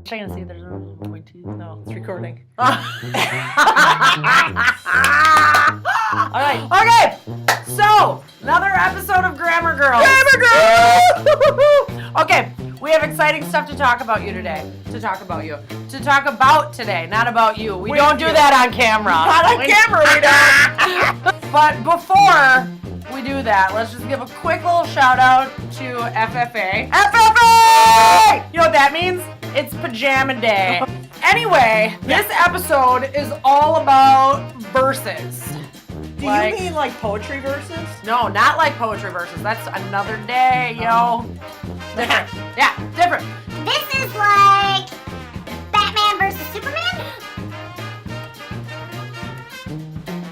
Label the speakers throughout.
Speaker 1: Trying to see if there's a point to.
Speaker 2: No, it's recording.
Speaker 1: All right. Okay. So another episode of Grammar Girls. Okay. We have exciting stuff to talk about you today. To talk about today, not about you. We don't do that on camera.
Speaker 2: Not on camera, we don't.
Speaker 1: But before we do that, let's just give a quick little shout out to FFA. FFA! You know what that means? It's pajama day. Anyway, this episode is all about verses.
Speaker 2: Do you mean like poetry verses?
Speaker 1: No, not like poetry verses. That's another day, yo. Different. Yeah, different.
Speaker 3: This is like Batman versus Superman?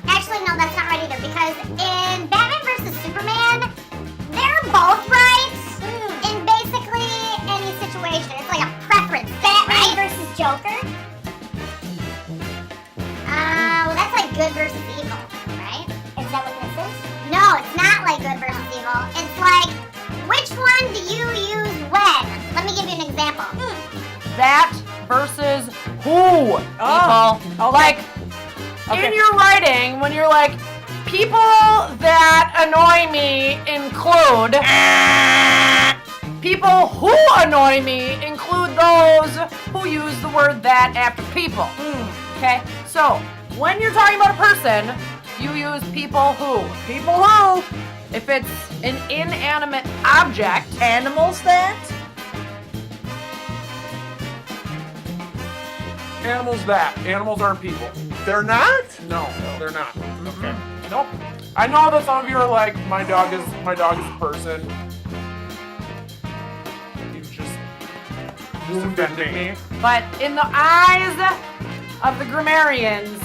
Speaker 3: Actually, no, that's not right either, because in Batman versus Superman, they're both right in basically any situation. It's like a preference. Batman versus Joker? Well, that's like good versus evil, right? Is that what this is? No, it's not like good versus evil. It's like, which one do you use when? Let me give you an example.
Speaker 1: That versus who, people.
Speaker 2: Okay.
Speaker 1: Like, in your writing, when you're like, people that annoy me include, people who annoy me include those who use the word that after people. Okay? So, when you're talking about a person, you use people who.
Speaker 2: People who?
Speaker 1: If it's an inanimate object,
Speaker 2: Animals that?
Speaker 4: Animals that. Animals aren't people.
Speaker 5: They're not?
Speaker 4: No, they're not.
Speaker 5: Okay.
Speaker 4: Nope. I know that some of you are like, my dog is a person. You just offended me.
Speaker 1: but in the eyes of the grammarians,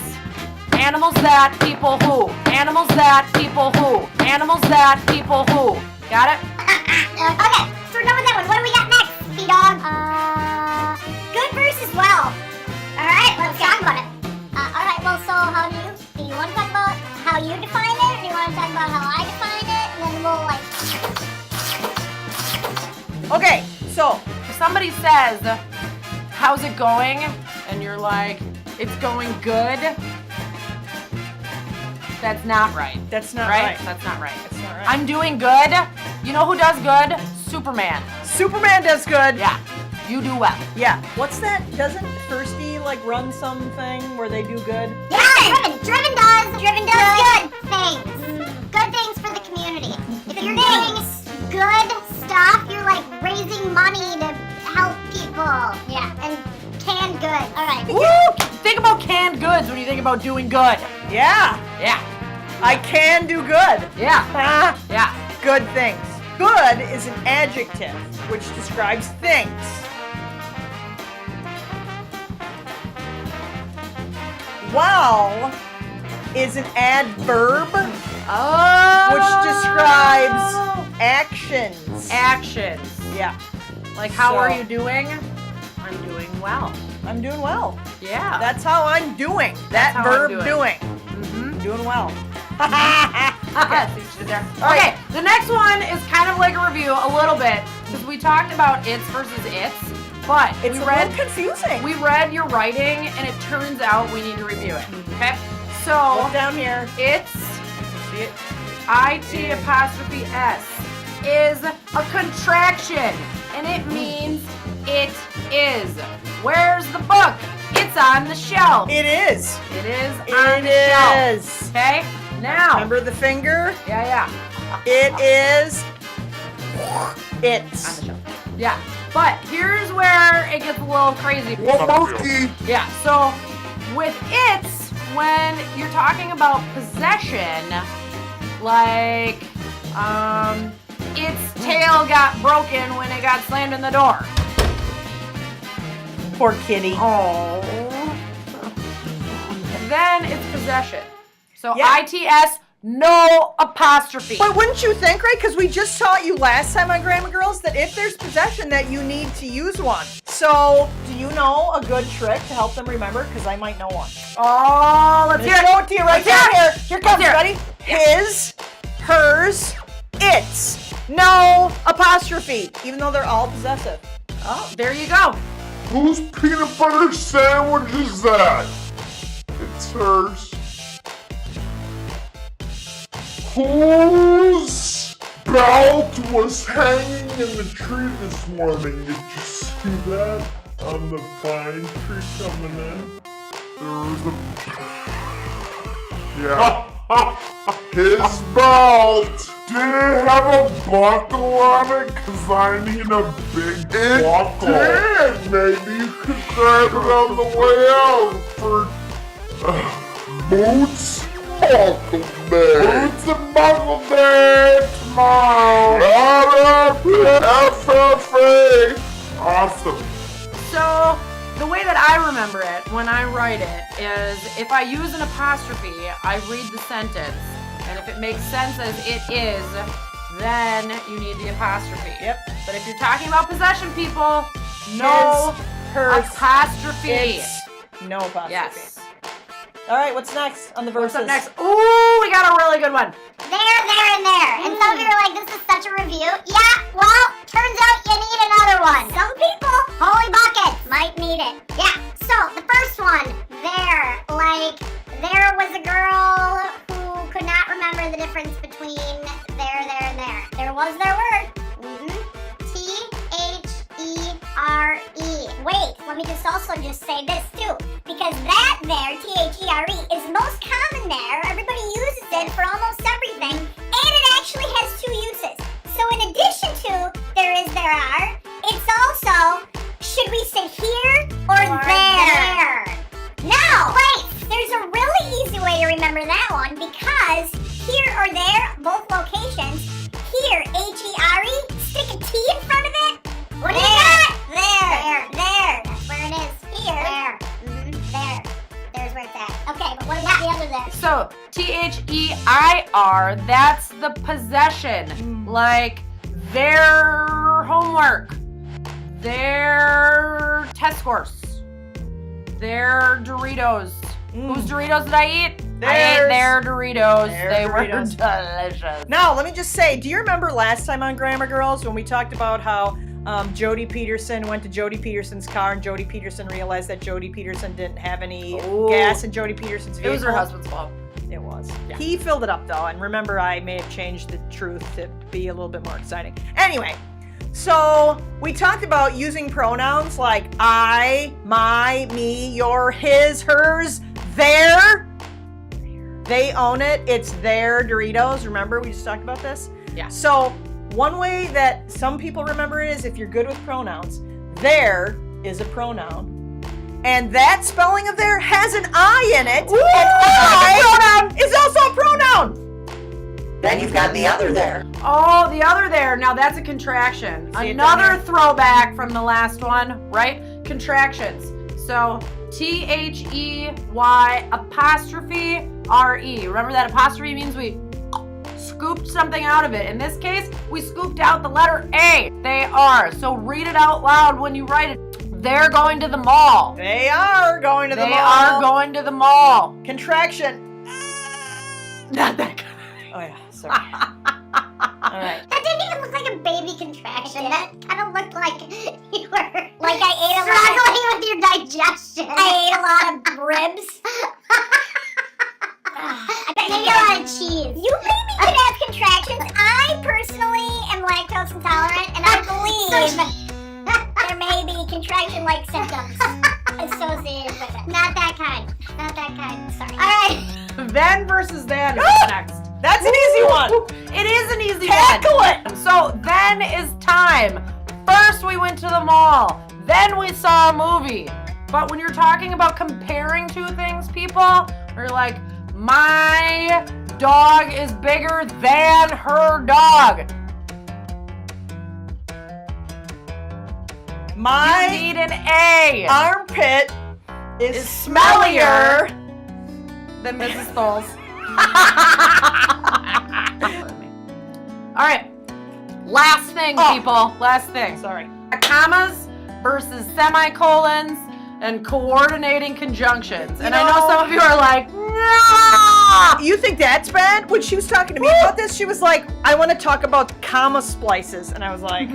Speaker 1: animals that, people who. Animals that, people who. Animals that, people who. Got it?
Speaker 3: Okay, so we're done with that one. What do we got next, P-Dog? Good versus well. Alright, let's talk about it. Alright, well, so how do you want to talk about how you define it, or do you want to talk about how I define it, and then we'll, like...
Speaker 2: Okay, so
Speaker 1: If somebody says, how's it going? And you're like, it's going good. That's not right.
Speaker 2: that's not right.
Speaker 1: That's not right.
Speaker 2: That's not right.
Speaker 1: I'm doing good. You know who does good? Superman.
Speaker 2: Superman does good.
Speaker 1: Yeah. You do well.
Speaker 2: Yeah. What's that? Doesn't Firsty like run something where they do good?
Speaker 3: Yeah, Driven does good things. Good things for the community. If you're doing good stuff, you're like raising money to help people. Yeah, and canned goods. Alright.
Speaker 1: Woo! Think about canned goods when you think about doing good.
Speaker 2: Yeah.
Speaker 1: Yeah.
Speaker 2: I can do good.
Speaker 1: Yeah.
Speaker 2: Ah,
Speaker 1: Yeah.
Speaker 2: good things. Good is an adjective which describes things. Well is an adverb
Speaker 1: Oh.
Speaker 2: which describes actions.
Speaker 1: actions.
Speaker 2: Yeah,
Speaker 1: Like, how
Speaker 2: So-
Speaker 1: are you doing? I'm doing well.
Speaker 2: I'm doing well.
Speaker 1: Yeah.
Speaker 2: That's how I'm doing. That
Speaker 1: how I'm
Speaker 2: verb
Speaker 1: doing.
Speaker 2: doing.
Speaker 1: Mm-hmm.
Speaker 2: Doing well.
Speaker 1: Okay. See what you did there. Okay, the next one is kind of like a review, a little bit, because we talked about its versus its, but
Speaker 2: It's
Speaker 1: we
Speaker 2: a
Speaker 1: read
Speaker 2: little confusing.
Speaker 1: we read your writing, and it turns out we need to review it. Okay, so
Speaker 2: Look down here.
Speaker 1: it's
Speaker 2: See it?
Speaker 1: IT apostrophe S is a contraction, and it means it is. Where's the book? It's on the shelf.
Speaker 2: It is.
Speaker 1: It is on
Speaker 2: It
Speaker 1: the shelf.
Speaker 2: is.
Speaker 1: Okay, now.
Speaker 2: Remember the finger?
Speaker 1: Yeah.
Speaker 2: It is.
Speaker 1: On
Speaker 2: It's.
Speaker 1: the shelf. Yeah. But here's where it gets a little crazy.
Speaker 5: Monkey.
Speaker 1: Yeah, so with it's, when you're talking about possession, like, its tail got broken when it got slammed in the door.
Speaker 2: Poor kitty.
Speaker 1: Oh. Then it's possession. So
Speaker 2: Yeah.
Speaker 1: ITS, no apostrophe.
Speaker 2: But wouldn't you think, right? Because we just taught you last time on Grammar Girls that if there's possession that you need to use one. So, do you know a good trick to help them remember? Because I might know one.
Speaker 1: Oh, let's
Speaker 2: I'm
Speaker 1: hear
Speaker 2: gonna
Speaker 1: it.
Speaker 2: show it to you right
Speaker 1: Let's hear
Speaker 2: down
Speaker 1: it.
Speaker 2: here. Here comes,
Speaker 1: hear it.
Speaker 2: buddy. His, hers, its. No apostrophe, even though they're all possessive.
Speaker 1: Oh, there you go.
Speaker 5: Whose peanut butter sandwich is that? It's hers. Whose belt was hanging in the tree this morning? Did you see that? On the pine tree coming in? There was a... Yeah. His belt! Did it have a buckle on it? Cause I need a big buckle. It did! Maybe you could grab it on the way out for boots? Buckle day! Boots and buckle day tomorrow! FFA! Awesome.
Speaker 1: So, the way that I remember it when I write it is if I use an apostrophe, I read the sentence. And if it makes sense as it is, then you need the apostrophe.
Speaker 2: Yep.
Speaker 1: But if you're talking about possession, people, no
Speaker 2: hers,
Speaker 1: apostrophe.
Speaker 2: It's no apostrophe.
Speaker 1: Yes.
Speaker 2: All right, what's next on the verses?
Speaker 1: What's up next? Ooh, we got a really good one.
Speaker 3: There, and there. And some of you are like, this is such a review. Yeah, well, turns out you need another one. Some people, holy buckets, might need it. Yeah, so the first one, there. Like, there was a girl who could not remember the difference between there, and there. There was their word. T-H-E-R-E. Wait, let me just also say this too. Because that there, T-H-E-R-E, is most common there. Everybody uses it for almost everything. And it actually has two uses. So in addition to there is, there are, it's also, should we say here or there? Now, wait, there's a really easy way to remember that one because here or there, both locations, here, H-E-R-E, stick a T in front of it. What do you got? There. That's where it is. Here. There. There. There's where it's at. Okay, but what about the other there?
Speaker 1: So, T-H-E-I-R, that's the possession. Like, their homework, their test scores, their Doritos. Whose Doritos did I eat? I ate their Doritos. They were delicious.
Speaker 2: Now, let me just say, do you remember last time on Grammar Girls when we talked about how Jody Peterson went to Jody Peterson's car and Jody Peterson realized that Jody Peterson didn't have any gas in Jody Peterson's vehicle?
Speaker 1: It was her husband's fault.
Speaker 2: It was. Yeah. He filled it up though, and remember I may have changed the truth to be a little bit more exciting. Anyway, so we talked about using pronouns like I, my, me, your, his, hers, their. They own it. It's their Doritos. Remember we just talked about this?
Speaker 1: Yeah.
Speaker 2: So one way that some people remember it is if you're good with pronouns, there is a pronoun. And that spelling of there has an I in it.
Speaker 1: Ooh,
Speaker 2: and I is also a pronoun.
Speaker 6: Then you've got the other there.
Speaker 1: Oh, the other there. Now that's a contraction.
Speaker 2: See it
Speaker 1: Another
Speaker 2: down there?
Speaker 1: throwback from the last one, right? Contractions. So T-H-E-Y apostrophe R-E. Remember that apostrophe means we scooped something out of it. In this case, we scooped out the letter A. They are. So read it out loud when you write it. They're going to the mall.
Speaker 2: They are going to the mall.
Speaker 1: They are going to the mall.
Speaker 2: Contraction.
Speaker 1: Not that guy.
Speaker 2: Oh yeah, sorry. All right.
Speaker 3: That didn't even look like a baby contraction. That kind of looked like you were like I ate a lot with your digestion. I ate a lot of ribs. I bet maybe a lot of cheese. You maybe could have contractions. I personally am lactose intolerant, and I believe there may be contraction-like symptoms associated with it. Not that kind. Sorry. All right.
Speaker 1: Then versus then is next.
Speaker 2: That's an easy one.
Speaker 1: It is an easy
Speaker 2: Tackle
Speaker 1: one.
Speaker 2: it.
Speaker 1: So then is time. First we went to the mall. Then we saw a movie. But when you're talking about comparing two things, people, you're like, my dog is bigger than her dog. You
Speaker 2: My
Speaker 1: need an A.
Speaker 2: armpit is
Speaker 1: Is
Speaker 2: smellier.
Speaker 1: Than Mrs. Stoll's. All right. Last thing, people. Last thing.
Speaker 2: Sorry.
Speaker 1: Commas versus semicolons and coordinating conjunctions. And I know some of you are like, no!
Speaker 2: You think that's bad? When she was talking to me about this, she was like, I want to talk about comma splices. And I was like,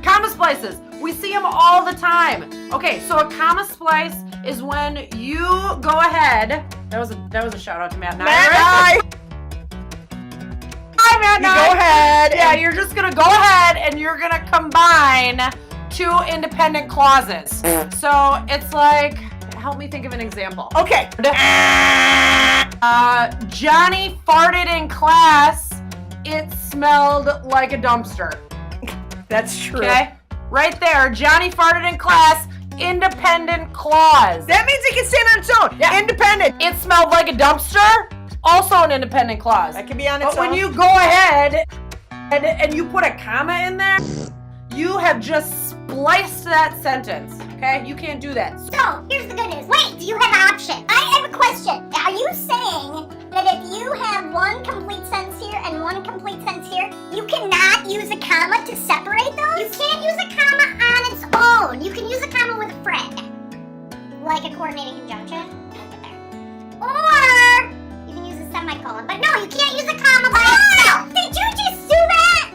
Speaker 1: Comma splices. We see them all the time. Okay, so a comma splice is when you go ahead. That was a shout out to Matt Nye.
Speaker 2: Matt
Speaker 1: right?
Speaker 2: Nye.
Speaker 1: Hi, Matt
Speaker 2: You
Speaker 1: Nye.
Speaker 2: go ahead.
Speaker 1: Yeah, you're just gonna go ahead and you're gonna combine two independent clauses. So it's like, help me think of an example.
Speaker 2: Okay.
Speaker 1: Johnny farted in class. It smelled like a dumpster.
Speaker 2: That's true.
Speaker 1: Okay? Right there, Johnny farted in class. Independent clause.
Speaker 2: That means it can stand on its own.
Speaker 1: Yeah.
Speaker 2: Independent.
Speaker 1: It smelled like a dumpster. Also an independent clause.
Speaker 2: That can be on its
Speaker 1: But
Speaker 2: own.
Speaker 1: when you go ahead and you put a comma in there, you have just spliced that sentence. Okay? You can't do that.
Speaker 3: So, here's the good news. Wait, do you have an option? I have a question. Are you saying that if you have one complete sentence here and one complete sentence here, you cannot use a comma to separate those? You can't use a comma on its own. You can use a comma with a friend. Like a coordinating conjunction. Look at there. Or you can use a semicolon. But no, you can't use a comma by itself. Did you just do that?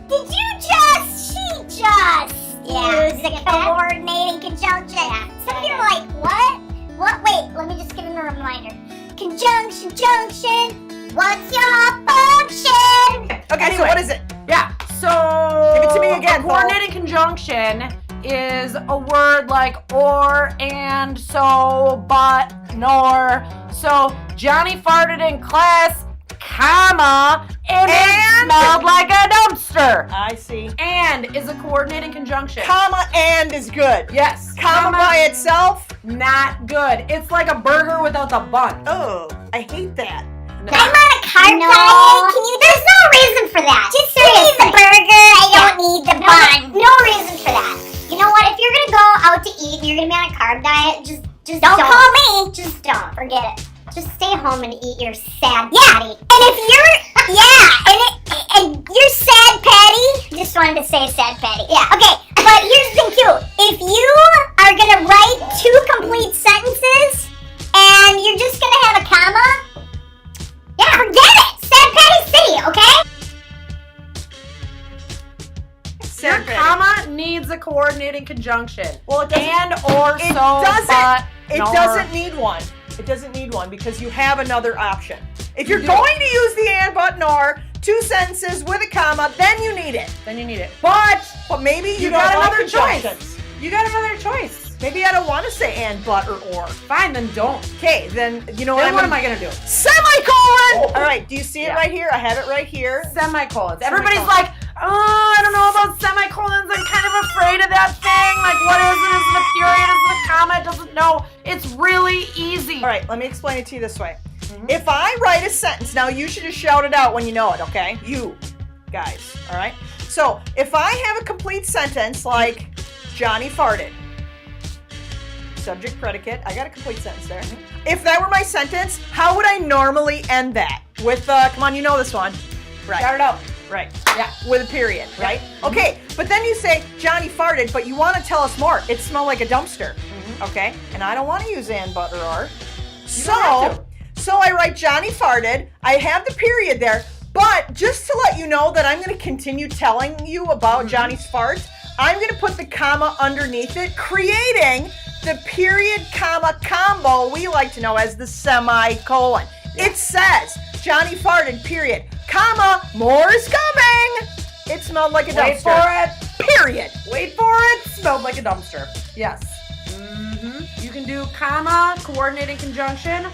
Speaker 3: Did you just? She just used a coordinating conjunction. Some of you are like, what? What? Wait, let me just give him a reminder. Conjunction, junction. What's your function?
Speaker 2: Okay, so
Speaker 1: Anyway.
Speaker 2: what is it?
Speaker 1: Yeah. So
Speaker 2: Give it to me again,
Speaker 1: a
Speaker 2: Paul.
Speaker 1: coordinating conjunction is a word like or, and, so, but, nor. So Johnny farted in class, comma, and it smelled like a dumpster.
Speaker 2: I see.
Speaker 1: And is a coordinating conjunction.
Speaker 2: Comma and is good.
Speaker 1: Yes.
Speaker 2: Comma by itself?
Speaker 1: Not good. It's like a burger without the bun.
Speaker 2: Oh, I hate that.
Speaker 3: I'm on a carb diet. Can you? There's no reason for that. Just give me the burger. I don't need the bun. No reason for that. You know what? If you're gonna go out to eat and you're gonna be on a carb diet, just don't call me. Just don't. Forget it. Just stay home and eat your sad patty. And if you're and you're sad patty. Just wanted to say sad patty. Yeah. Okay. But here's the thing too. If you are gonna write two complete sentences and you're just gonna have a comma. Yeah, forget it! Sad Patty City, okay?
Speaker 1: Your comma needs a coordinating conjunction.
Speaker 2: Well, it doesn't.
Speaker 1: And, or,
Speaker 2: It
Speaker 1: so,
Speaker 2: doesn't.
Speaker 1: but,
Speaker 2: It
Speaker 1: nor.
Speaker 2: doesn't need one. It doesn't need one because you have another option. If you're
Speaker 1: do.
Speaker 2: going to use the and, but, nor, two sentences with a comma, then you need it.
Speaker 1: Then you need it. But
Speaker 2: But maybe you,
Speaker 1: you
Speaker 2: don't
Speaker 1: got
Speaker 2: like
Speaker 1: another choice.
Speaker 2: conjunctions.
Speaker 1: You got another choice.
Speaker 2: Maybe I don't want to say and, but, or.
Speaker 1: Fine, then don't.
Speaker 2: Okay, then you know what
Speaker 1: Then
Speaker 2: I'm
Speaker 1: what
Speaker 2: gonna
Speaker 1: am I gonna do?
Speaker 2: Semicolon! All right, do you see it
Speaker 1: Yeah.
Speaker 2: right here? I have it right here.
Speaker 1: Semicolons. Everybody's
Speaker 2: Semicolon.
Speaker 1: like, oh, I don't know about semicolons. I'm kind of afraid of that thing. Like, what is it? Is it a period? Is it a comma? It doesn't know. It's really easy.
Speaker 2: All right, let me explain it to you this way. If I write a sentence, now you should just shout it out when you know it, okay? You guys, all right? So if I have a complete sentence like Johnny farted, subject, predicate, I got a complete sentence there. If that were my sentence, how would I normally end that? With, come on, you know this one. Right.
Speaker 1: Shout it out.
Speaker 2: Right.
Speaker 1: Yeah.
Speaker 2: With a period, right? Okay, but then you say Johnny farted, but you want to tell us more. It smelled like a dumpster. Okay? And I don't want to use and, but, or are.
Speaker 1: have
Speaker 2: So I write Johnny farted. I have the period there. But just to let you know that I'm going to continue telling you about Johnny's fart, I'm going to put the comma underneath it, creating the period comma combo we like to know as the semicolon. It says Johnny farted, period, comma, more is coming. It smelled like a dumpster.
Speaker 1: Wait for it.
Speaker 2: Period.
Speaker 1: Wait for it. Smelled like a dumpster. Yes. You can do comma, coordinating conjunction.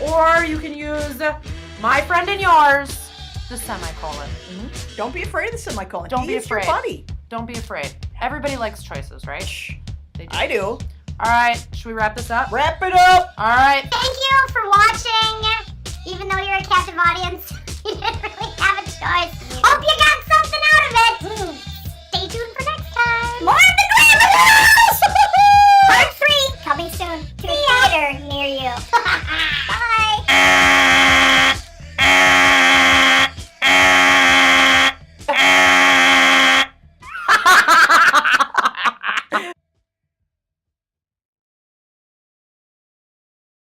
Speaker 1: Or you can use my friend and yours, the semicolon.
Speaker 2: Don't be afraid of the semicolon.
Speaker 1: Don't be
Speaker 2: He's your
Speaker 1: afraid.
Speaker 2: buddy.
Speaker 1: Don't be afraid. Everybody likes choices, right? They do.
Speaker 2: I do.
Speaker 1: All right, should we wrap this up?
Speaker 2: Wrap it up.
Speaker 1: All right.
Speaker 3: Thank you for watching. Even though you're a captive audience, you didn't really have a choice.